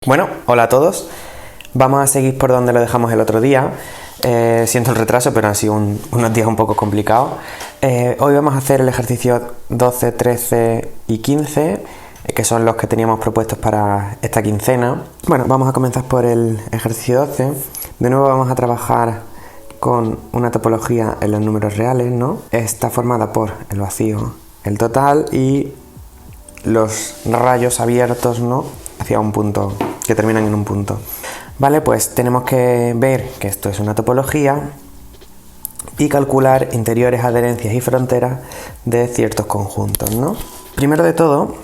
Bueno, hola a todos. Vamos a seguir por donde lo dejamos el otro día. Siento el retraso, pero han sido unos días un poco complicados. Hoy vamos a hacer el ejercicio 12, 13 y 15, que son los que teníamos propuestos para esta quincena. Bueno, vamos a comenzar por el ejercicio 12. De nuevo vamos a trabajar con una topología en los números reales, ¿no? Está formada por el vacío, el total y los rayos abiertos, ¿no?, hacia un punto, que terminan en un punto. Vale, pues tenemos que ver que esto es una topología y calcular interiores, adherencias y fronteras de ciertos conjuntos, ¿no? Primero de todo,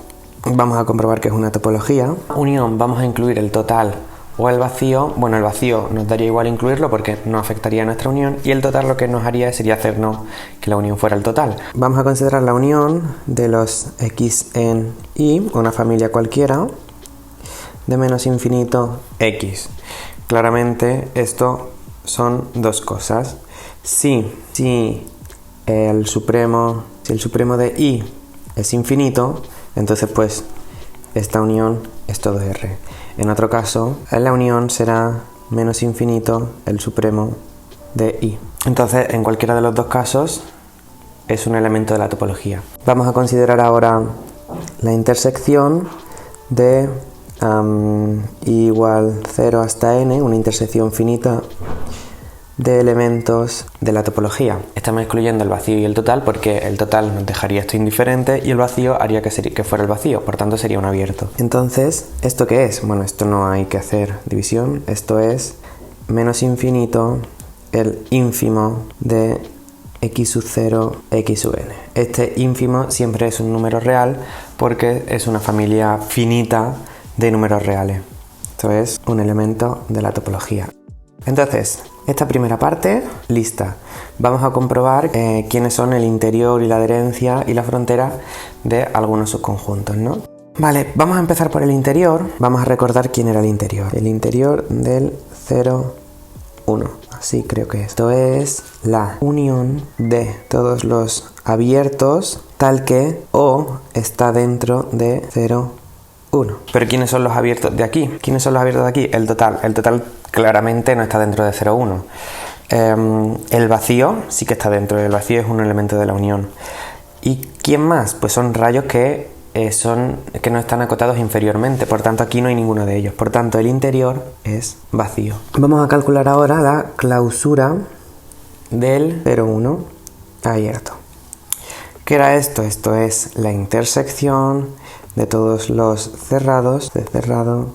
vamos a comprobar que es una topología. Unión, vamos a incluir el total o el vacío. Bueno, el vacío nos daría igual incluirlo porque no afectaría a nuestra unión, y el total lo que nos haría sería hacernos que la unión fuera el total. Vamos a considerar la unión de los x en y, una familia cualquiera, de menos infinito x. Claramente esto son dos cosas. Si el supremo de y es infinito, entonces pues esta unión es todo R. En otro caso, la unión será menos infinito el supremo de y. Entonces, en cualquiera de los dos casos es un elemento de la topología. Vamos a considerar ahora la intersección de i igual 0 hasta n, una intersección finita de elementos de la topología. Estamos excluyendo el vacío y el total porque el total nos dejaría esto indiferente y el vacío haría que fuera el vacío, por tanto sería un abierto. Entonces, ¿esto qué es? Bueno, esto no hay que hacer división, esto es menos infinito el ínfimo de x sub 0, x sub n. Este ínfimo siempre es un número real porque es una familia finita de números reales. Esto es un elemento de la topología. Entonces, esta primera parte, lista. Vamos a comprobar quiénes son el interior y la adherencia y la frontera de algunos subconjuntos, ¿no? Vale, vamos a empezar por el interior. Vamos a recordar quién era el interior. El interior del 0, 1. Así creo que esto es la unión de todos los abiertos tal que O está dentro de 0, 1. Pero ¿quiénes son los abiertos de aquí? ¿Quiénes son los abiertos de aquí? El total. El total claramente no está dentro de 0, 1. El vacío sí que está dentro. El vacío es un elemento de la unión. ¿Y quién más? Pues son rayos que no están acotados inferiormente. Por tanto, aquí no hay ninguno de ellos. Por tanto, el interior es vacío. Vamos a calcular ahora la clausura del 0, 1 abierto. ¿Qué era esto? Esto es la intersección de todos los cerrados, C cerrado,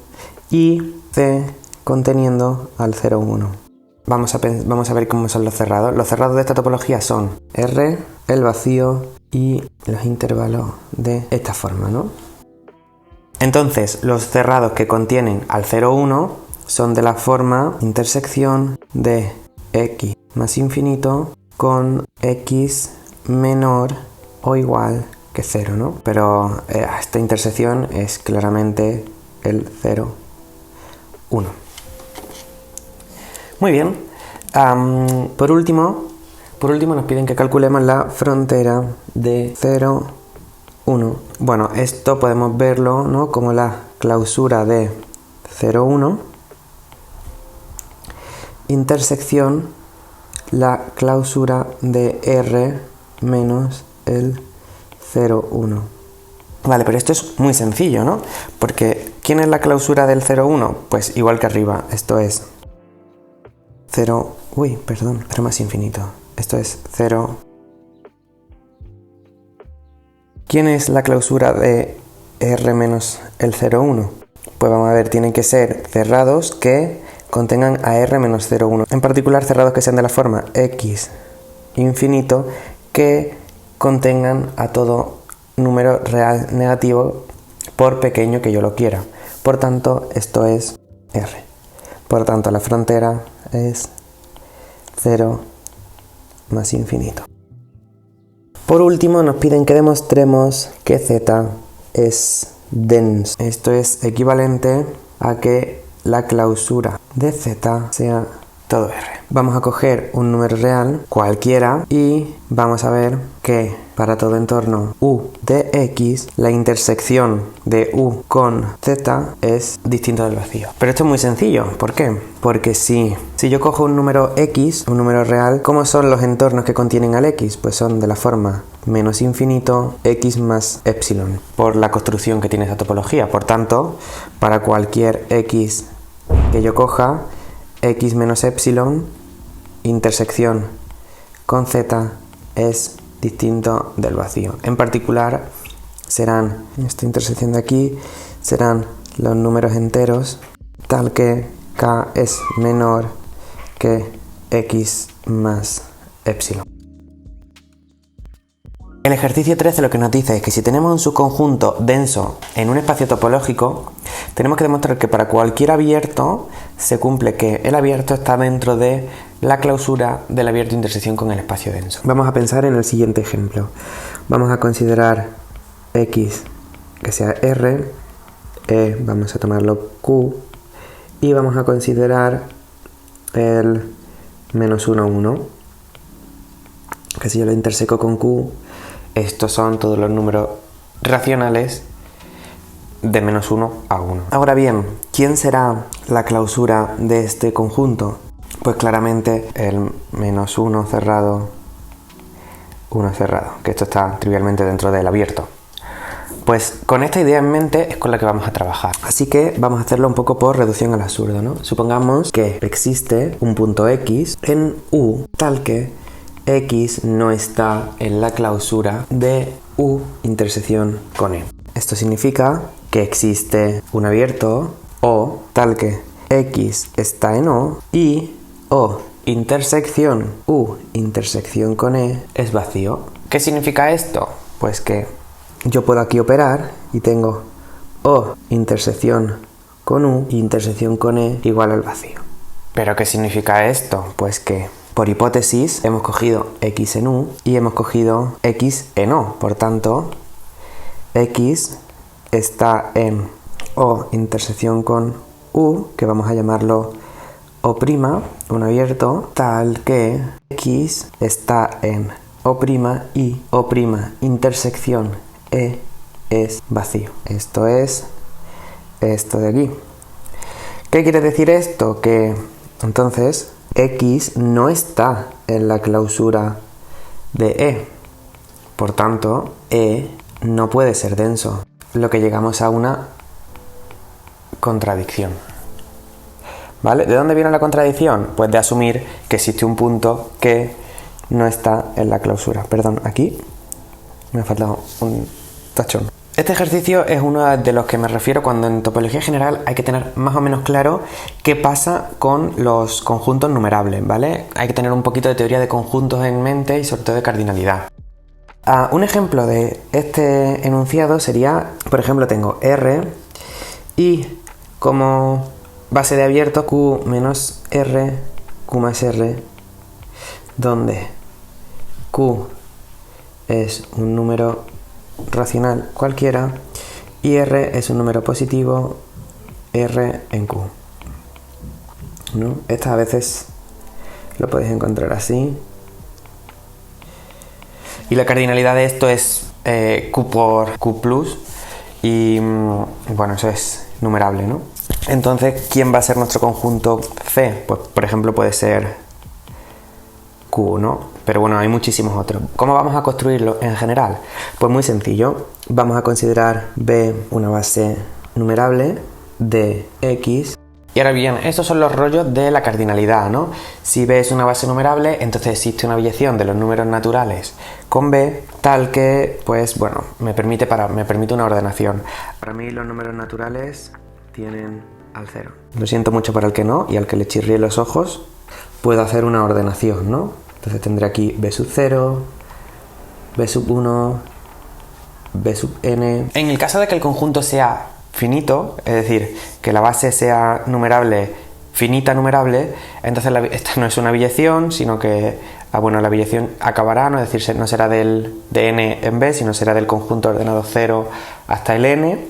y C conteniendo al 0, 1. Vamos a ver cómo son los cerrados. Los cerrados de esta topología son R, el vacío y los intervalos de esta forma, ¿no? Entonces, los cerrados que contienen al 0, 1 son de la forma intersección de x más infinito con x menor o igual que 0, ¿no? Pero esta intersección es claramente el 0, 1. Muy bien. Por último nos piden que calculemos la frontera de 0, 1. Bueno, esto podemos verlo, ¿no?, como la clausura de 0, 1 intersección la clausura de R menos el 0, 1. Vale, pero esto es muy sencillo, ¿no? Porque ¿quién es la clausura del 0, 1? Pues igual que arriba, esto es 0 más infinito. Esto es 0. ¿Quién es la clausura de R menos el 0, 1? Pues vamos a ver, tienen que ser cerrados que contengan a R menos 0, 1. En particular, cerrados que sean de la forma x infinito que contengan a todo número real negativo por pequeño que yo lo quiera. Por tanto, esto es R. Por tanto, la frontera es 0 más infinito. Por último, nos piden que demostremos que Z es denso. Esto es equivalente a que la clausura de Z sea todo R. Vamos a coger un número real, cualquiera, y vamos a ver que para todo entorno U de X, la intersección de U con Z es distinto del vacío. Pero esto es muy sencillo. ¿Por qué? Porque si yo cojo un número X, un número real, ¿cómo son los entornos que contienen al X? Pues son de la forma menos infinito, X más epsilon, por la construcción que tiene esa topología. Por tanto, para cualquier X que yo coja, X menos epsilon, intersección con Z, es distinto del vacío. En particular, serán, esta intersección de aquí, serán los números enteros, tal que K es menor que X más epsilon. El ejercicio 13 lo que nos dice es que si tenemos un subconjunto denso en un espacio topológico, tenemos que demostrar que para cualquier abierto se cumple que el abierto está dentro de la clausura del abierto intersección con el espacio denso. Vamos a pensar en el siguiente ejemplo. Vamos a considerar X que sea R, E vamos a tomarlo Q, y vamos a considerar el menos 1, 1, que si yo lo interseco con Q, estos son todos los números racionales de menos 1 a 1. Ahora bien, ¿quién será la clausura de este conjunto? Pues claramente el menos 1 cerrado, 1 cerrado, que esto está trivialmente dentro del abierto. Pues con esta idea en mente es con la que vamos a trabajar. Así que vamos a hacerlo un poco por reducción al absurdo, ¿no? Supongamos que existe un punto X en U tal que X no está en la clausura de U intersección con E. Esto significa que existe un abierto O tal que X está en O y O intersección U intersección con E es vacío. ¿Qué significa esto? Pues que yo puedo aquí operar y tengo O intersección con U y intersección con E igual al vacío. ¿Pero qué significa esto? Pues que por hipótesis hemos cogido X en U y hemos cogido X en O. Por tanto, X está en O intersección con U, que vamos a llamarlo O', un abierto, tal que X está en O' y O' intersección E es vacío. Esto es esto de aquí. ¿Qué quiere decir esto? Que entonces X no está en la clausura de E. Por tanto, E no puede ser denso. Lo que llegamos a una contradicción. ¿Vale? ¿De dónde viene la contradicción? Pues de asumir que existe un punto que no está en la clausura. Perdón, aquí me ha faltado un tachón. Este ejercicio es uno de los que me refiero cuando en topología general hay que tener más o menos claro qué pasa con los conjuntos numerables, ¿vale? Hay que tener un poquito de teoría de conjuntos en mente y sobre todo de cardinalidad. Un ejemplo de este enunciado sería, por ejemplo, tengo R y como base de abierto Q menos R, Q más R, donde Q es un número racional cualquiera y R es un número positivo, R en Q, ¿no? Esta a veces lo podéis encontrar así. Y la cardinalidad de esto es Q por Q plus y bueno, eso es numerable, ¿no? Entonces, ¿quién va a ser nuestro conjunto C? Pues por ejemplo puede ser Q, ¿no? Pero bueno, hay muchísimos otros. ¿Cómo vamos a construirlo en general? Pues muy sencillo. Vamos a considerar B una base numerable de X. Y ahora bien, estos son los rollos de la cardinalidad, ¿no? Si B es una base numerable, entonces existe una biyección de los números naturales con B, tal que, pues bueno, me permite una ordenación. Para mí los números naturales tienen al 0. Lo siento mucho para el que no, y al que le chirríe los ojos, puedo hacer una ordenación, ¿no? Entonces tendré aquí B sub 0, B sub 1, B sub n. En el caso de que el conjunto sea finito, es decir, que la base sea numerable, finita numerable, entonces esta no es una biyección, sino que la biyección acabará, ¿no? Es decir, no será de n en B, sino será del conjunto ordenado 0 hasta el n.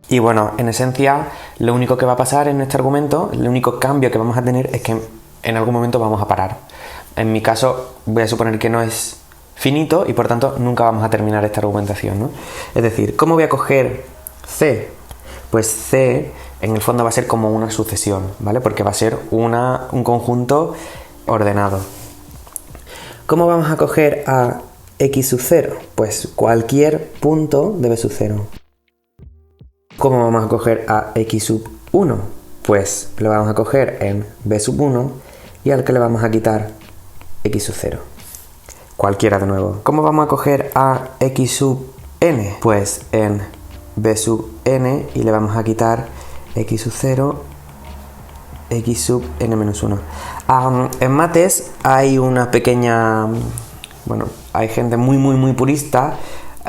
Y bueno, en esencia, lo único que va a pasar en este argumento, el único cambio que vamos a tener es que en algún momento vamos a parar. En mi caso voy a suponer que no es finito y por tanto nunca vamos a terminar esta argumentación, ¿no? Es decir, ¿cómo voy a coger C? Pues C en el fondo va a ser como una sucesión, ¿vale? Porque va a ser un conjunto ordenado. ¿Cómo vamos a coger a x sub 0? Pues cualquier punto de b sub 0. ¿Cómo vamos a coger a x sub 1? Pues lo vamos a coger en b sub 1 y al que le vamos a quitar x sub 0. Cualquiera de nuevo. ¿Cómo vamos a coger a x sub n? Pues en b sub n y le vamos a quitar x sub 0, x sub n menos 1. En mates hay una pequeña... Bueno, hay gente muy purista,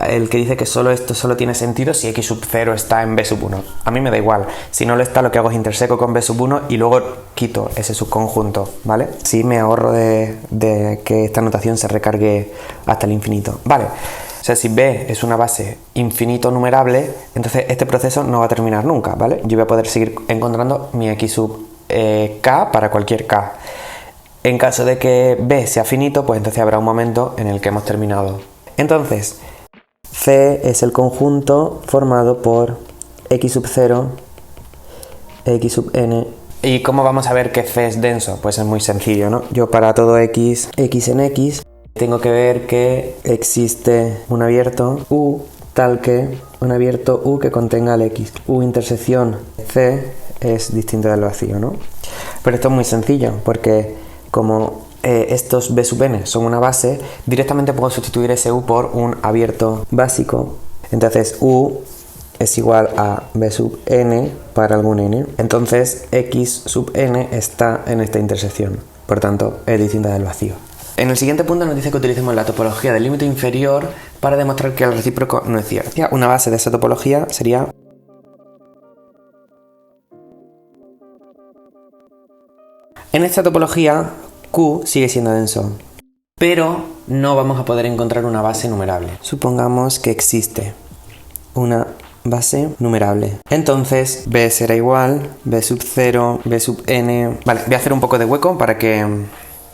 el que dice que esto solo tiene sentido si x sub 0 está en b sub 1. A mí me da igual. Si no lo está, lo que hago es interseco con b sub 1 y luego quito ese subconjunto, ¿vale? Sí me ahorro de que esta notación se recargue hasta el infinito. Vale. O sea, si B es una base infinito numerable, entonces este proceso no va a terminar nunca, ¿vale? Yo voy a poder seguir encontrando mi x sub k para cualquier k. En caso de que B sea finito, pues entonces habrá un momento en el que hemos terminado. Entonces, C es el conjunto formado por x sub 0, x sub n. ¿Y cómo vamos a ver que C es denso? Pues es muy sencillo, ¿no? Yo para todo x en x, tengo que ver que existe un abierto U tal que un abierto U que contenga el X. U intersección C es distinto del vacío, ¿no? Pero esto es muy sencillo porque como estos B sub n son una base, directamente puedo sustituir ese U por un abierto básico. Entonces U es igual a B sub n para algún n. Entonces X sub n está en esta intersección. Por tanto, es distinta del vacío. En el siguiente punto nos dice que utilicemos la topología del límite inferior para demostrar que el recíproco no es cierto. Una base de esa topología sería en esta topología Q sigue siendo denso, pero no vamos a poder encontrar una base numerable. Supongamos que existe una base numerable. Entonces B será igual, B sub 0, B sub n... Vale, voy a hacer un poco de hueco para que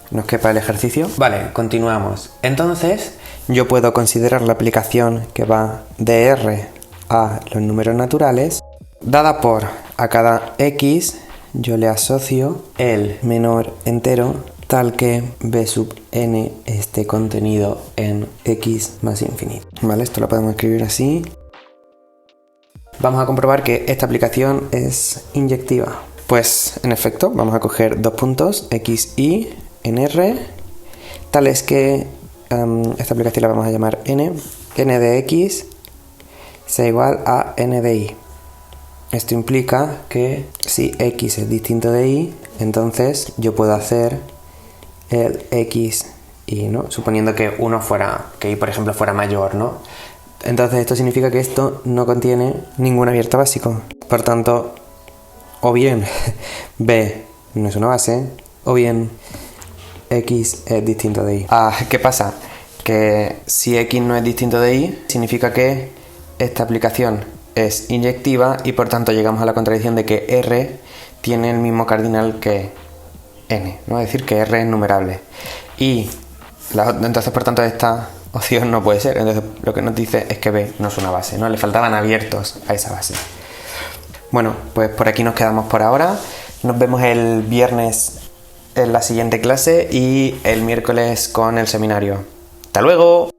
nos quepa el ejercicio. Vale, continuamos. Entonces, yo puedo considerar la aplicación que va de R a los números naturales, dada por a cada X, yo le asocio el menor entero tal que B sub n esté contenido en X más infinito. Vale, esto lo podemos escribir así. Vamos a comprobar que esta aplicación es inyectiva. Pues, en efecto, vamos a coger dos puntos, X, Y, en R, tales que esta aplicación la vamos a llamar n de x sea igual a n de y. Esto implica que si x es distinto de y, entonces yo puedo hacer el x y, ¿no? Suponiendo que que y por ejemplo fuera mayor, ¿no? Entonces esto significa que esto no contiene ningún abierto básico. Por tanto, o bien B no es una base, o bien X es distinto de Y. ¿Qué pasa? Que si X no es distinto de Y, significa que esta aplicación es inyectiva y por tanto llegamos a la contradicción de que R tiene el mismo cardinal que N, ¿no? Es decir, que R es numerable. Y entonces, por tanto, esta opción no puede ser. Entonces, lo que nos dice es que B no es una base, ¿no? Le faltaban abiertos a esa base. Bueno, pues por aquí nos quedamos por ahora. Nos vemos el viernes en la siguiente clase y el miércoles con el seminario. ¡Hasta luego!